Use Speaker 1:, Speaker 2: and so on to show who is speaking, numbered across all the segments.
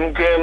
Speaker 1: MQM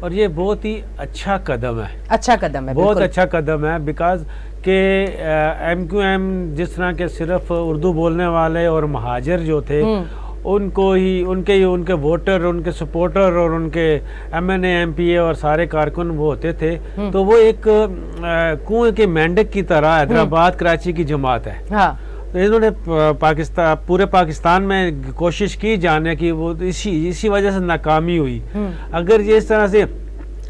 Speaker 2: اور یہ بہت ہی اچھا قدم ہے،
Speaker 3: اچھا قدم ہے،
Speaker 2: بہت اچھا قدم ہے، بیکاز کہ ایم کیو ایم جس طرح کے صرف اردو بولنے والے اور مہاجر جو تھے ان کو ہی ان کے ووٹر، ان کے سپورٹر اور ان کے M N A M P A اور سارے کارکن وہ ہوتے تھے، تو وہ ایک کنویں کے مینڈک کی طرح حیدرآباد کراچی کی جماعت ہے. تو انہوں نے پورے پاکستان میں کوشش کی جانے کی، وہ اسی وجہ سے ناکامی ہوئی. اگر یہ اس طرح سے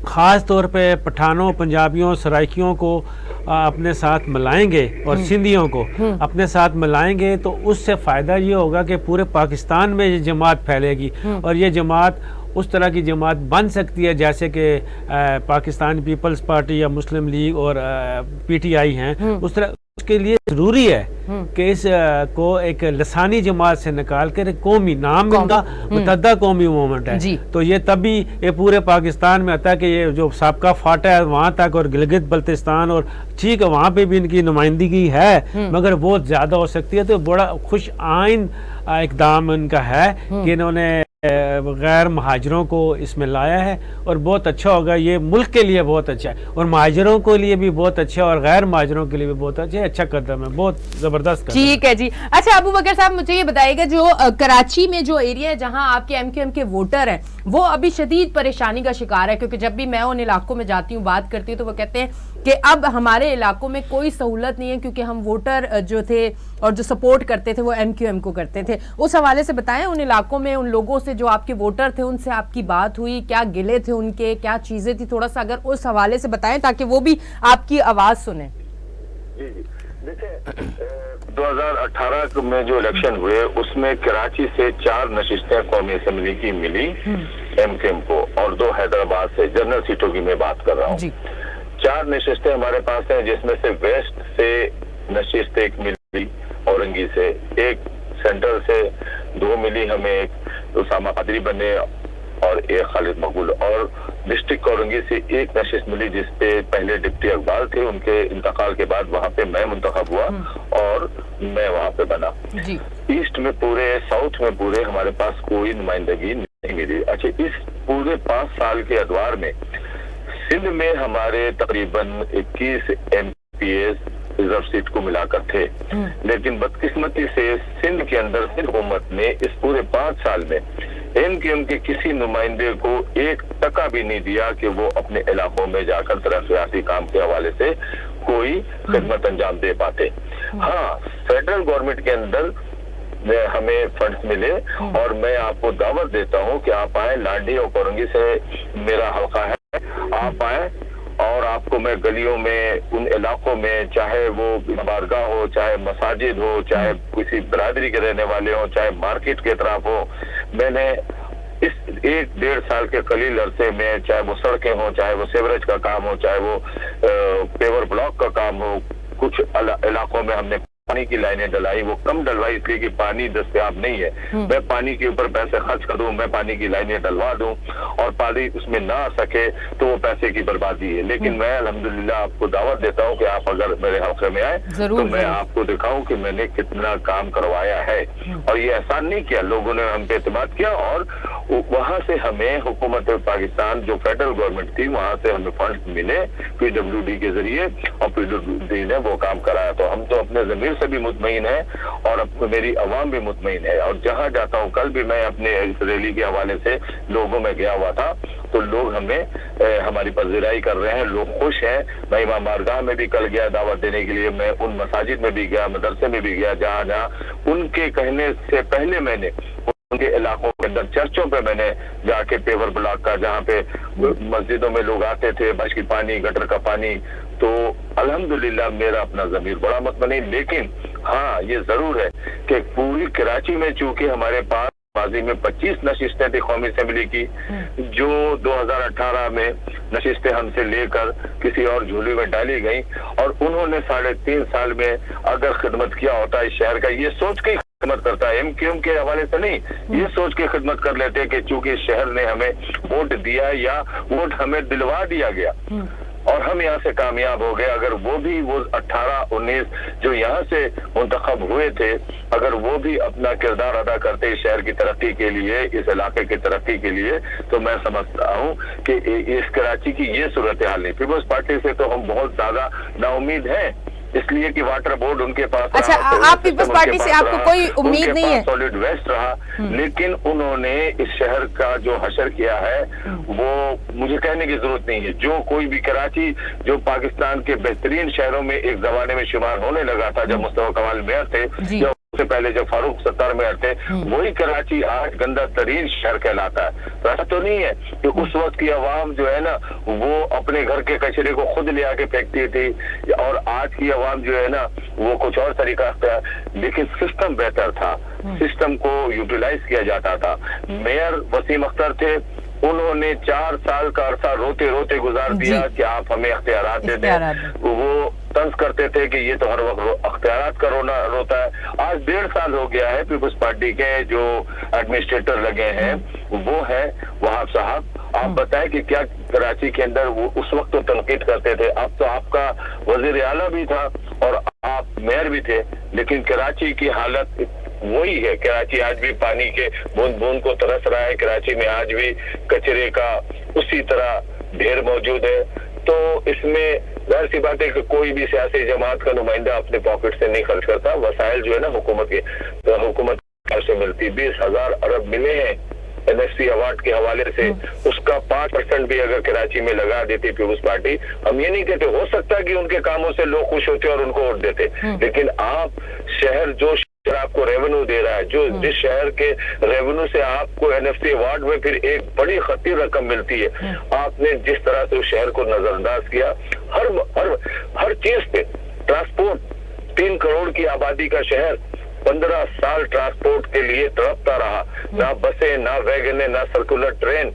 Speaker 2: خاص طور پہ پٹھانوں، پنجابیوں، سرائکیوں کو اپنے ساتھ ملائیں گے اور سندھیوں کو اپنے ساتھ ملائیں گے تو اس سے فائدہ یہ ہوگا کہ پورے پاکستان میں یہ جماعت پھیلے گی، اور یہ جماعت اس طرح کی جماعت بن سکتی ہے جیسے کہ پاکستان پیپلز پارٹی یا مسلم لیگ اور پی ٹی آئی ہیں. اس طرح اس کے لیے ضروری ہے کہ اس کو ایک لسانی جماعت سے نکال کر قومی نام ان کا متحدہ قومی موومنٹ ہے. تو یہ تبھی یہ پورے پاکستان میں آتا ہے کہ یہ جو سابقہ فاٹا ہے وہاں تک اور گلگت بلتستان، اور ٹھیک ہے وہاں پہ بھی ان کی نمائندگی ہے مگر بہت زیادہ ہو سکتی ہے. تو بڑا خوش آئند اقدام ان کا ہے کہ انہوں نے غیر مہاجروں کو اس میں لایا ہے، اور بہت اچھا ہوگا. یہ ملک کے لیے بہت اچھا ہے اور مہاجروں کے لیے بھی بہت اچھا ہے اور غیر مہاجروں کے لیے بھی بہت اچھا قدم ہے، بہت زبردست قدم.
Speaker 3: ٹھیک ہے جی. اچھا ابو بکر صاحب مجھے یہ بتائیے گا، جو کراچی میں جو ایریا ہے جہاں آپ کے ایم کیو ایم کے ووٹر ہیں وہ ابھی شدید پریشانی کا شکار ہے، کیونکہ جب بھی میں ان علاقوں میں جاتی ہوں بات کرتی ہوں تو وہ کہتے ہیں کہ اب ہمارے علاقوں میں کوئی سہولت نہیں ہے کیونکہ ہم ووٹر جو تھے اور جو سپورٹ کرتے تھے وہ ایم کیو ایم کو کرتے تھے. اس حوالے سے بتائیں ان علاقوں میں ان لوگوں سے جو آپ کے ووٹر تھے ان سے آپ کی بات ہوئی، کیا گلے تھے ان کے، کیا چیزیں تھی، تھوڑا سا اگر اس حوالے سے بتائیں تاکہ وہ بھی آپ کی آواز سنیں.
Speaker 1: جی دیکھیں 2018 میں جو الیکشن ہوئے اس میں کراچی سے 4 نشستیں قومی اسمبلی کی ملی ایم کیو ایم کو، اور 2 حیدرآباد سے. جنرل سیٹوں کی میں بات کر رہا ہوں. 4 نشستیں ہمارے پاس ہیں جس میں سے ویسٹ سے نشست ایک ملی اورنگی سے، ایک سینٹرل سے 2 ملی ہمیں، ایک اسامہ قادری بنے اور ایک خالد مقبول، اور ڈسٹرکٹ اورنگی سے ایک نشست ملی جس پہ پہلے ڈپٹی اقبال تھے، ان کے انتقال کے بعد وہاں پہ میں منتخب ہوا اور میں وہاں پہ بنا. ایسٹ میں پورے، ساؤتھ میں پورے ہمارے پاس کوئی نمائندگی نہیں ملی. اچھا اس پورے 5 سال کے ادوار میں سندھ میں ہمارے تقریباً 21 MPs reserve seat کو ملا کر تھے، لیکن بدقسمتی سے سندھ کے اندر سندھ حکومت نے اس پورے 5 سال میں ایم کیو ایم کے کسی نمائندے کو 1 ٹکا بھی نہیں دیا کہ وہ اپنے علاقوں میں جا کر ترقیاتی کام کے حوالے سے کوئی خدمت انجام دے پاتے. ہاں فیڈرل گورنمنٹ کے اندر ہمیں فنڈز ملے، اور میں آپ کو دعوت دیتا ہوں کہ آپ آئیں. لانڈی اور کورنگی سے میرا حلقہ ہے، آپ آئیں اور آپ کو میں گلیوں میں ان علاقوں میں، چاہے وہ بارگاہ ہو، چاہے مساجد ہو، چاہے کسی برادری کے رہنے والے ہوں، چاہے مارکیٹ کے اطراف ہو، میں نے اس 1-1.5 سال کے قلیل عرصے میں، چاہے وہ سڑکیں ہوں، چاہے وہ سیوریج کا کام ہو، چاہے وہ پیور بلاک کا کام ہو، کچھ علاقوں میں ہم نے پانی کی لائنیں ڈلائی. وہ کم ڈلوائی اس لیے کہ پانی دستیاب نہیں ہے. میں پانی کے اوپر پیسے خرچ کر دوں، میں پانی کی لائنیں ڈلوا دوں اور پانی اس میں نہ آ سکے تو وہ پیسے کی بربادی ہے. لیکن میں الحمدللہ آپ کو دعوت دیتا ہوں کہ آپ اگر میرے حلقے میں آئے تو میں آپ کو دکھاؤں کہ میں نے کتنا کام کروایا ہے. اور یہ احسان نہیں کیا، لوگوں نے ہم پہ اعتماد کیا، اور وہاں سے ہمیں حکومت پاکستان جو فیڈرل گورنمنٹ تھی وہاں سے ہمیں فنڈ ملے پی ڈبلیو ڈی کے ذریعے، اور پی ڈبلیو ڈی نے وہ کام کرایا. تو ہم تو اپنے ضمیر سے بھی مطمئن ہے اور میری عوام بھی مطمئن ہے. اور جہاں جاتا ہوں، کل بھی میں اپنے اس ریلی کے حوالے سے لوگوں میں گیا ہوا تھا تو لوگ ہمیں ہماری پذیرائی کر رہے ہیں، لوگ خوش ہیں. میں امام بارگاہ میں بھی کل گیا دعوت دینے کے لیے، میں ان مساجد میں بھی گیا، مدرسے میں بھی گیا جہاں جہاں ان کے کہنے سے پہلے میں نے ان کے علاقوں کے اندر چرچوں پہ میں نے جا کے پیور بلاک کا، جہاں پہ مسجدوں میں لوگ آتے تھے بارش کی پانی، گٹر کا پانی، تو الحمدللہ میرا اپنا ضمیر بڑا مطمئن. لیکن ہاں یہ ضرور ہے کہ پوری کراچی میں چونکہ ہمارے پاس ماضی میں 25 نشستیں تھی قومی اسمبلی کی، جو 2018 میں نشستیں ہم سے لے کر کسی اور جھولی میں ڈالی گئیں، اور انہوں نے 3.5 سال میں اگر خدمت کیا ہوتا اس شہر کا، یہ سوچ کے خدمت کرتا ہے، ایم کیو ایم کے حوالے سے نہیں، یہ سوچ کے خدمت کر لیتے کہ چونکہ شہر نے ہمیں ووٹ دیا یا ووٹ ہمیں دلوا دیا گیا. اور ہم یہاں سے کامیاب ہو گئے. اگر وہ بھی وہ 18-19 جو یہاں سے منتخب ہوئے تھے اگر وہ بھی اپنا کردار ادا کرتے اس شہر کی ترقی کے لیے, اس علاقے کی ترقی کے لیے, تو میں سمجھتا ہوں کہ اس کراچی کی یہ صورتحال نہیں. پیپلز پارٹی سے تو ہم بہت زیادہ نا امید ہیں, اس لیے کہ واٹر بورڈ ان کے پاس
Speaker 3: اچھا آپ پیپلز پارٹی سے آپ کو کوئی امید نہیں ہے؟
Speaker 1: سالڈ ویسٹ رہا, لیکن انہوں نے اس شہر کا جو حشر کیا ہے وہ مجھے کہنے کی ضرورت نہیں ہے. جو کوئی بھی کراچی جو پاکستان کے بہترین شہروں میں ایک زمانے میں شمار ہونے لگا تھا جب مصطفیٰ کمال میئر تھے, یا اس سے پہلے جب فاروق ستار میئر تھے, وہی کراچی آج گندا ترین شہر کہلاتا ہے. تو ایسا تو نہیں ہے کہ اس وقت کی عوام جو ہے نا وہ اپنے گھر کے کچرے کو خود لے آ کے پھینکتی تھی, اور آج کی عوام جو ہے نا وہ کچھ اور طریقہ اختیار, لیکن سسٹم بہتر تھا, سسٹم کو یوٹیلائز کیا جاتا تھا. میئر وسیم اختر تھے, انہوں نے 4 سال کا عرصہ روتے روتے گزار دیا کہ آپ ہمیں اختیارات دے دیں. وہ طنز کرتے تھے کہ یہ تو ہر وقت اختیارات کا روتا ہے. آج 1.5 سال ہو گیا ہے پیپلز پارٹی کے جو ایڈمنسٹریٹر لگے ہیں وہ ہے وہاب صاحب. آپ بتائیں کہ کیا کراچی کے اندر وہ اس وقت تو تنقید کرتے تھے, اب تو آپ کا وزیر اعلیٰ بھی تھا اور آپ میئر بھی تھے, لیکن کراچی کی حالت وہی ہے. کراچی آج بھی پانی کے بوند بوند کو ترس رہا ہے, کراچی میں آج بھی کچرے کا اسی طرح ڈھیر موجود ہے. تو اس میں ظاہر سی بات ہے کہ کوئی بھی سیاسی جماعت کا نمائندہ اپنے پاکٹ سے نہیں خرچ کرتا. وسائل جو ہے نا حکومت سے ملتی, 20,000 ارب ملے ہیں NSC ایوارڈ کے حوالے سے, اس کا 5% بھی اگر کراچی میں لگا دیتی پیپلز پارٹی, ہم یہ نہیں کہتے ہو سکتا کہ ان کے کاموں سے لوگ خوش ہوتے اور ان کو ووٹ دیتے, لیکن آپ شہر جو آپ کو ریونیو دے رہا ہے, جو جس شہر کے ریونیو سے آپ کو NFC ایوارڈ میں پھر ایک بڑی خطیر رقم ملتی ہے, آپ نے جس طرح سے اس شہر کو نظر انداز کیا ہر چیز پہ. ٹرانسپورٹ 3 کروڑ کی آبادی کا شہر 15 سال ٹرانسپورٹ کے لیے تڑپتا رہا, نہ بسیں, نہ ویگنیں, نہ سرکولر ٹرین,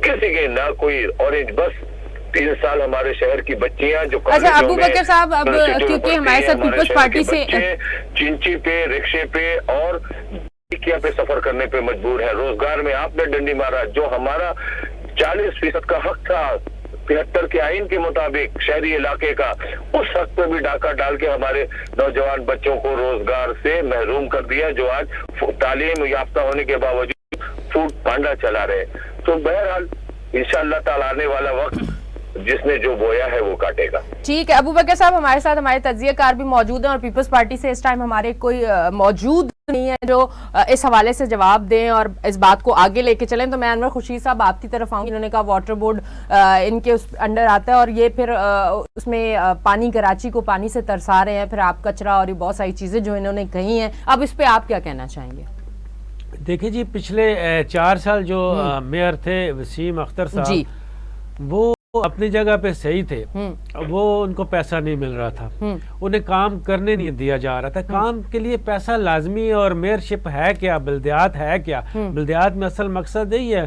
Speaker 1: کسی کی نہ کوئی اورنج بس. 3 سال ہمارے شہر کی بچیاں جو
Speaker 3: اچھا ابو بکر صاحب, اب کیونکہ ہمارے ساتھ پیپلز پارٹی سے
Speaker 1: چنچی پہ, رکشے پہ اور کیا پہ سفر کرنے پہ مجبور ہے. روزگار میں آپ نے ڈنڈی مارا, جو ہمارا 40% کا حق تھا 73 کے آئین کے مطابق شہری علاقے کا, اس حق پہ بھی ڈاکہ ڈال کے ہمارے نوجوان بچوں کو روزگار سے محروم کر دیا, جو آج تعلیم یافتہ ہونے کے باوجود فوڈ پانڈا چلا رہے. تو بہرحال انشاءاللہ تعالی آنے والا وقت جس نے جو بویا ہے وہ کاٹے گا.
Speaker 3: ٹھیک ہے ابو بکر صاحب, ہمارے ساتھ ہمارے تجزیہ کار بھی موجود ہیں اور پیپلز پارٹی سے اس ٹائم ہمارے کوئی موجود نہیں ہے جو اس حوالے سے جواب دیں اور اس بات کو آگے لے کے چلیں. تو میں انور خورشید صاحب آپ کی طرف آؤں گی. انہوں نے کہا واٹر بورڈ ان کے انڈر آتا ہے اور یہ پھر اس میں پانی, کراچی کو پانی سے ترسا رہے ہیں, پھر آپ کچرا اور یہ بہت ساری چیزیں جو انہوں نے کہی ہیں, اب اس پہ آپ کیا کہنا چاہیں گے؟
Speaker 2: دیکھیں جی, پچھلے 4 سال جو میئر تھے وسیم اختر صاحب, وہ اپنی جگہ پہ صحیح تھے. وہ ان کو پیسہ نہیں مل رہا تھا, انہیں کام کرنے نہیں دیا جا رہا تھا. کام کے لیے پیسہ لازمی ہے, اور میئرشپ ہے کیا, بلدیات ہے کیا. بلدیات میں اصل مقصد یہی ہے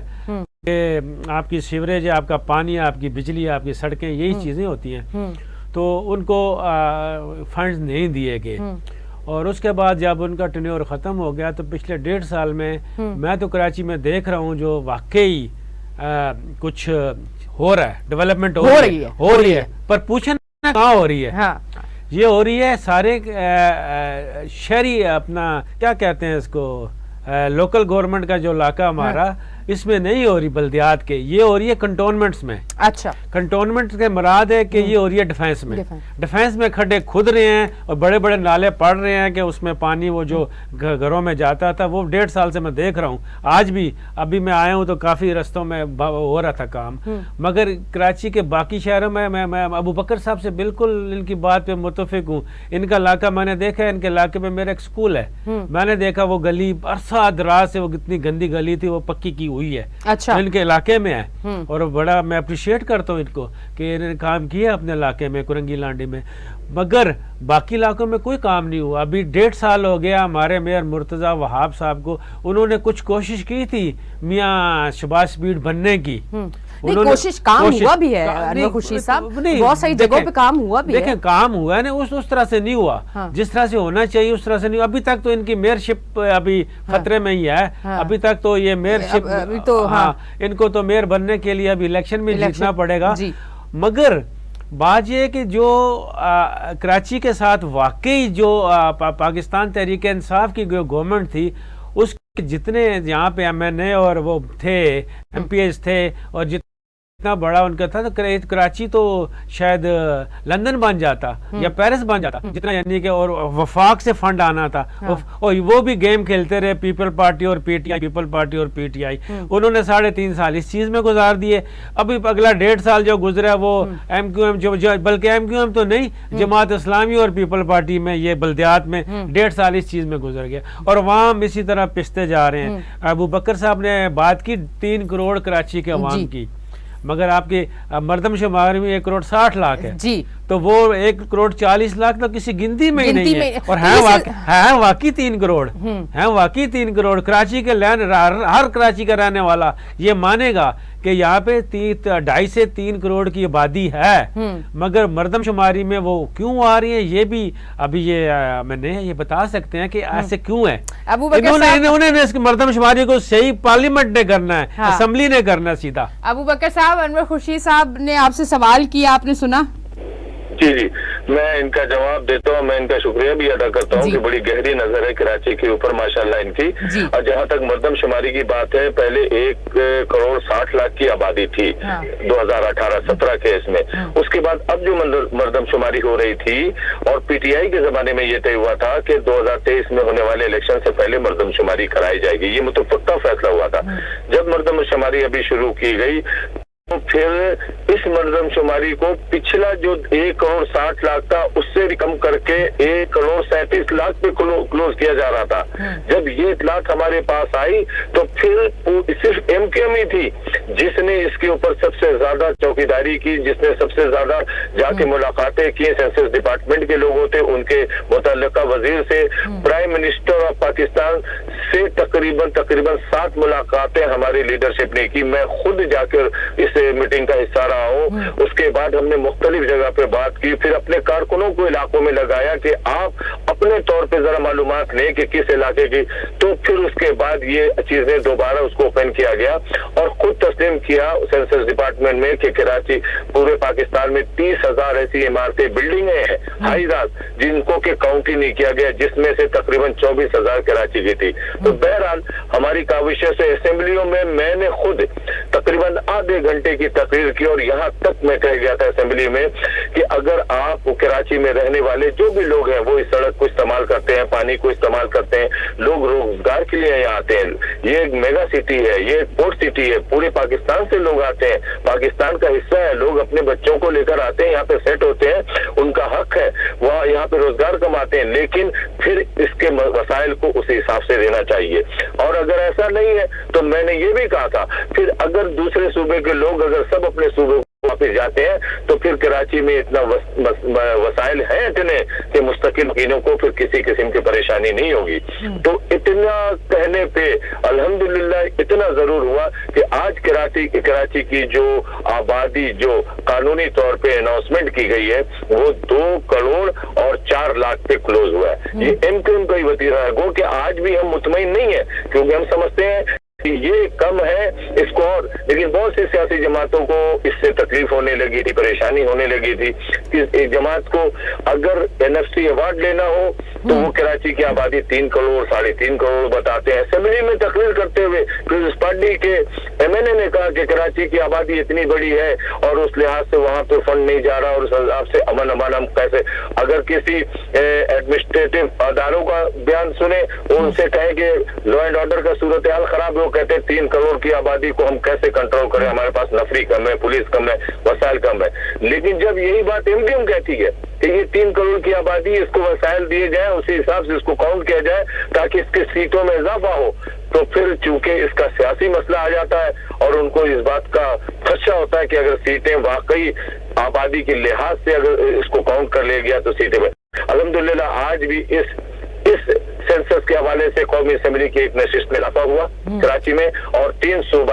Speaker 2: کہ آپ کی سیوریج, آپ کا پانی, آپ کی بجلی, آپ کی سڑکیں, یہی چیزیں ہوتی ہیں. تو ان کو فنڈز نہیں دیے گئے, اور اس کے بعد جب ان کا ٹینیور ختم ہو گیا تو پچھلے 1.5 سال میں تو کراچی میں دیکھ رہا ہوں جو واقعی کچھ ہو رہا ہے, ڈیولپمنٹ ہو رہی ہے, پر پوچھنا کہاں ہو رہی ہے. یہ ہو رہی ہے سارے شہری اپنا کیا کہتے ہیں اس کو, لوکل گورنمنٹ کا جو علاقہ ہمارا, اس میں نہیں ہو رہی بلدیات کے, یہ ہو رہی ہے کنٹونمنٹس میں. اچھا, کنٹونمنٹ کے مراد ہے کہ یہ ہو رہی ہے ڈیفینس میں. ڈیفینس میں کھڈے کھد رہے ہیں اور بڑے بڑے نالے پڑ رہے ہیں کہ اس میں پانی وہ جو گھروں میں جاتا تھا, وہ 1.5 سال سے میں دیکھ رہا ہوں. آج بھی ابھی میں آیا ہوں تو کافی رستوں میں ہو رہا تھا کام. مگر کراچی کے باقی شہروں میں ابو بکر صاحب سے بالکل ان کی بات پہ متفق ہوں. ان کا علاقہ میں نے دیکھا ہے, ان کے علاقے میں میرا ایک سکول ہے, میں نے دیکھا وہ گلی عرصہ دراز سے وہ کتنی گندی گلی تھی, وہ پکی کی ہوئی ہے. اچھا, ان کے علاقے میں ہے, اور بڑا میں اپریشیٹ کرتا ہوں ان کو کہ انہوں نے کام کیا اپنے علاقے میں, کرنگی لانڈی میں. مگر باقی علاقوں میں کوئی کام نہیں ہوا. ابھی 1.5 سال ہو گیا ہمارے میئر مرتضیٰ وہاب صاحب کو, انہوں نے کچھ کوشش کی تھی میاں شباز سپیڈ بننے کی.
Speaker 3: کوشش کام ہوا بھی ہے انور خورشید صاحب, بہت ساری جگہوں پہ کام ہوا بھی ہے.
Speaker 2: دیکھیں کام ہوا ہے نا, اس طرح سے نہیں ہوا, جس طرح سے ہونا چاہیے اس طرح سے نہیں ہوا. ابھی تک تو ان کی میئرشپ ابھی خطرے میں ہی ہے. ابھی تک تو یہ میئرشپ, ان کو تو میئر بننے کے لیے ابھی الیکشن میں جیتنا پڑے گا. مگر بات یہ ہے کہ جو کراچی کے ساتھ واقعی جو پاکستان تحریک انصاف کی جو گورنمنٹ تھی اس کے جتنے یہاں پہ ایم این اے اور وہ تھے ایم پی ایز تھے اور اتنا بڑا ان کا تھا تو کراچی تو شاید لندن بن جاتا یا پیرس بن جاتا جتنا، یعنی کہ اور وفاق سے فنڈ آنا تھا اور وہ بھی گیم کھیلتے رہے پیپل پارٹی اور P T I, people party اور پی ٹی آئی. انہوں نے 3.5 سال اس چیز میں گزار دیے. ابھی اگلا 1.5 سال جو گزرا وہ ایم کیو ایم، بلکہ ایم کیو ایم تو نہیں، جماعت اسلامی اور پیپل پارٹی میں یہ بلدیات میں 1.5 سال اس چیز میں گزر گیا اور وہاں ہم اسی طرح پستے جا رہے ہیں. ابو بکر صاحب نے بات کی 3 کروڑ کراچی کے عوام کی، مگر آپ کی مردم شمار میں 1 کروڑ 60 لاکھ ہے جی، تو وہ 1 کروڑ 40 لاکھ تو کسی گنتی میں ہی نہیں ہے. اور ہیں واقعی 3 کروڑ، ہیں واقعی 3 کروڑ. کراچی کے ہر کراچی کا رہنے والا یہ مانے گا کہ یہاں پہ 2.5 سے 3 کروڑ کی آبادی ہے، مگر مردم شماری میں وہ کیوں آ رہی ہیں یہ بھی ابھی یہ میں نے یہ بتا سکتے ہیں کہ ایسے کیوں ہے. انہوں نے اس مردم شماری کو صحیح پارلیمنٹ نے کرنا ہے، اسمبلی نے کرنا ہے سیدھا.
Speaker 3: ابو بکر صاحب، انور خورشید صاحب نے آپ سے سوال کیا، آپ نے سنا؟
Speaker 1: جی میں ان کا جواب دیتا ہوں. میں ان کا شکریہ بھی ادا کرتا ہوں کہ بڑی گہری نظر ہے کراچی کے اوپر ماشاءاللہ ان کی. اور جہاں تک مردم شماری کی بات ہے، پہلے 1 کروڑ 60 لاکھ کی آبادی تھی 2018-17 کے اس میں. اس کے بعد اب جو مردم شماری ہو رہی تھی اور پی ٹی آئی کے زمانے میں یہ طے ہوا تھا کہ 2023 میں ہونے والے الیکشن سے پہلے مردم شماری کرائی جائے گی. یہ متفقہ فیصلہ ہوا تھا. جب مردم شماری ابھی شروع کی گئی تو پھر اس مردم شماری کو پچھلا جو 1 کروڑ 60 لاکھ تھا اس سے بھی کم کر کے 1 کروڑ 37 لاکھ پہ کلوز کیا جا رہا تھا. جب یہ اطلاعات ہمارے پاس آئی تو پھر صرف ایم کیو ایم ہی تھی جس نے اس کے اوپر سب سے زیادہ چوکیداری کی، جس نے سب سے زیادہ جا کے ملاقاتیں کی سینسس ڈپارٹمنٹ کے لوگوں تھے، ان کے متعلقہ وزیر سے، پرائم منسٹر آف پاکستان سے تقریباً 7 ملاقاتیں ہماری لیڈرشپ نے کی. میں خود جا کر اس میٹنگ کا حصہ رہا ہوں. اس کے بعد ہم نے مختلف جگہ پہ بات کی، پھر اپنے کارکنوں کو علاقوں میں لگایا کہ آپ اپنے طور پہ ذرا معلومات لیں کہ کس علاقے کی. تو پھر اس کے بعد یہ چیزیں دوبارہ اس کو اوپن کیا گیا اور خود تسلیم کیا سینسس ڈپارٹمنٹ میں کہ کراچی پورے پاکستان میں 30,000 ایسی عمارتیں، بلڈنگیں ہیں ہائی راز جن کو کہ کاؤنٹ ہی نہیں کیا گیا، جس میں سے تقریباً 24,000 کراچی کی تھی. تو بہرحال ہماری کاوشوں سے اسمبلیوں میں نے خود تقریباً آدھے گھنٹے کی تقریر کی اور یہاں تک میں کہہ گیا تھا اسمبلی میں کہ اگر آپ کراچی میں رہنے والے جو بھی لوگ ہیں وہ اس سڑک کو استعمال کرتے ہیں، پانی کو استعمال کرتے ہیں، لوگ روزگار کے لیے یہاں آتے ہیں، یہ ایک میگا سٹی ہے، یہ ایک پورٹ سٹی ہے، پورے پاکستان سے لوگ آتے ہیں، پاکستان کا حصہ ہے، لوگ اپنے بچوں کو لے کر آتے ہیں، یہاں پہ سیٹ ہوتے ہیں، ان کا حق ہے وہاں یہاں پہ روزگار کماتے ہیں، لیکن پھر اس کے وسائل کو اسی حساب سے دینا چاہیے. اور اگر ایسا نہیں ہے تو میں نے یہ بھی کہا تھا پھر اگر دوسرے صوبے کے لوگ اگر سب اپنے صوبے واپس جاتے ہیں تو پھر کراچی میں اتنا وسائل ہیں اتنے کہ مستقل مہینوں کو پھر کسی قسم کی پریشانی نہیں ہوگی. تو اتنا کہنے پہ الحمدللہ اتنا ضرور ہوا کہ آج کراچی کی جو آبادی جو قانونی طور پہ اناؤنسمنٹ کی گئی ہے وہ 2 کروڑ اور 4 لاکھ پہ کلوز ہوا ہے. یہ ایم کیو ایم کا ہی وتیرہ ہے. گو کہ آج بھی ہم مطمئن نہیں ہیں کیونکہ ہم سمجھتے ہیں یہ کم ہے اس کو اور، لیکن بہت سی سیاسی جماعتوں کو اس سے تکلیف ہونے لگی تھی، پریشانی ہونے لگی تھی کہ ایک جماعت کو اگر NFC ایوارڈ لینا ہو تو وہ کراچی کی آبادی 3 کروڑ 3.5 کروڑ بتاتے ہیں. اسمبلی میں تقریر کرتے ہوئے پیپلز پارٹی کے ایم این اے نے کہا کہ کراچی کی آبادی اتنی بڑی ہے اور اس لحاظ سے وہاں پہ فنڈ نہیں جا رہا اور اس حساب سے امن امان ہم کیسے، اگر کسی ایڈمنسٹریٹو اداروں کا بیان سنیں ان سے کہیں کہ لا اینڈ آرڈر کا صورتحال خراب ہے، کہتے ہیں 3 کروڑ کی آبادی کو ہم کیسے کنٹرول کریں، ہمارے پاس نفری کم ہے، پولیس کم ہے، وسائل کم ہے. لیکن جب یہی بات ایم کیو ایم کہتی ہے کہ یہ 3 کروڑ کی آبادی، اس کو وسائل دیے جائیں، اسی حساب سے اس کو کاؤنٹ کیا جائے تاکہ اس کی سیٹوں میں اضافہ ہو، تو پھر چونکہ اس کا سیاسی مسئلہ آ جاتا ہے اور ان کو اس بات کا خدشہ ہوتا ہے کہ اگر سیٹیں واقعی آبادی کے لحاظ سے اگر اس کو کاؤنٹ کر لیا گیا تو سیٹیں. الحمدللہ آج بھی اس سینسس کے حوالے سے قومی اسمبلی کی ایک نشست میں اضافہ ہوا کراچی میں اور 3 صوبہ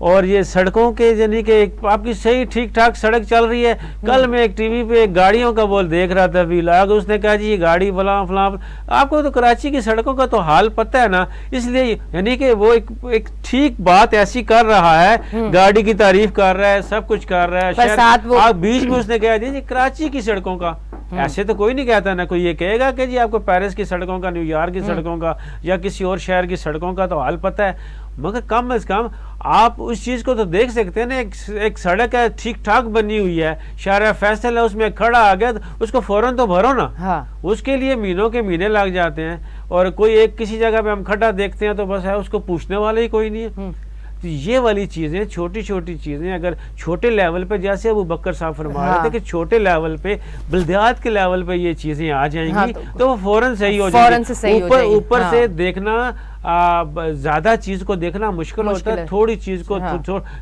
Speaker 2: اور یہ سڑکوں کے یعنی کہ آپ کی صحیح ٹھیک ٹھاک سڑک چل رہی ہے. کل میں ایک ٹی وی پہ ایک گاڑیوں کا بول دیکھ رہا تھا ویلاگ, اس نے کہا جی یہ گاڑی فلاں فلاں. آپ کو تو کراچی کی سڑکوں کا تو حال پتہ ہے نا, اس لیے یعنی کہ وہ ایک ٹھیک بات ایسی کر رہا ہے, گاڑی کی تعریف کر رہا ہے, سب کچھ کر رہا ہے, آپ بیچ میں اس نے کہہ دیا جی کراچی کی سڑکوں کا. ایسے تو کوئی نہیں کہتا نا, کوئی یہ کہے گا کہ جی آپ کو پیرس کی سڑکوں کا, نیو یارک کی سڑکوں کا, یا کسی اور شہر کی سڑکوں کا تو حال پتہ ہے. مگر کم از کم آپ اس چیز کو تو دیکھ سکتے ہیں نا, ایک سڑک ہے ٹھیک ٹھاک بنی ہوئی ہے, شارع فیصل ہے, اس میں کھڑا آ گیا تو اس کو فوراً تو بھرو نا. اس کے لیے مہینوں کے مہینے لگ جاتے ہیں, اور کوئی ایک کسی جگہ پہ ہم کھڈا دیکھتے ہیں تو بس ہے, اس کو پوچھنے والا ہی کوئی نہیں ہے. تو یہ والی چیزیں, چھوٹی چھوٹی چیزیں اگر چھوٹے لیول پہ, جیسے ابو بکر صاحب فرما رہے تھے کہ چھوٹے لیول پہ, بلدیات کے لیول پہ یہ چیزیں آ جائیں گی تو وہ فوراً صحیح ہو جائیں گی. اوپر سے دیکھنا, زیادہ چیز کو دیکھنا مشکل ہوتا ہے, تھوڑی چیز کو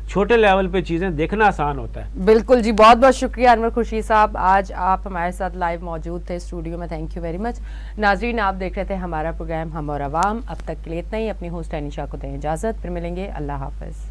Speaker 2: چھوٹے لیول پہ چیزیں دیکھنا آسان ہوتا ہے.
Speaker 3: بالکل جی, بہت بہت شکریہ انور خورشید صاحب, آج آپ ہمارے ساتھ لائیو موجود تھے اسٹوڈیو میں. Thank you very much. ناظرین, آپ دیکھ رہے تھے ہمارا پروگرام ہم اور عوام. اب تک کے لیے اتنا ہی. اپنی ہوسٹ انیشا کو دیں اجازت, پھر ملیں گے. اللہ حافظ.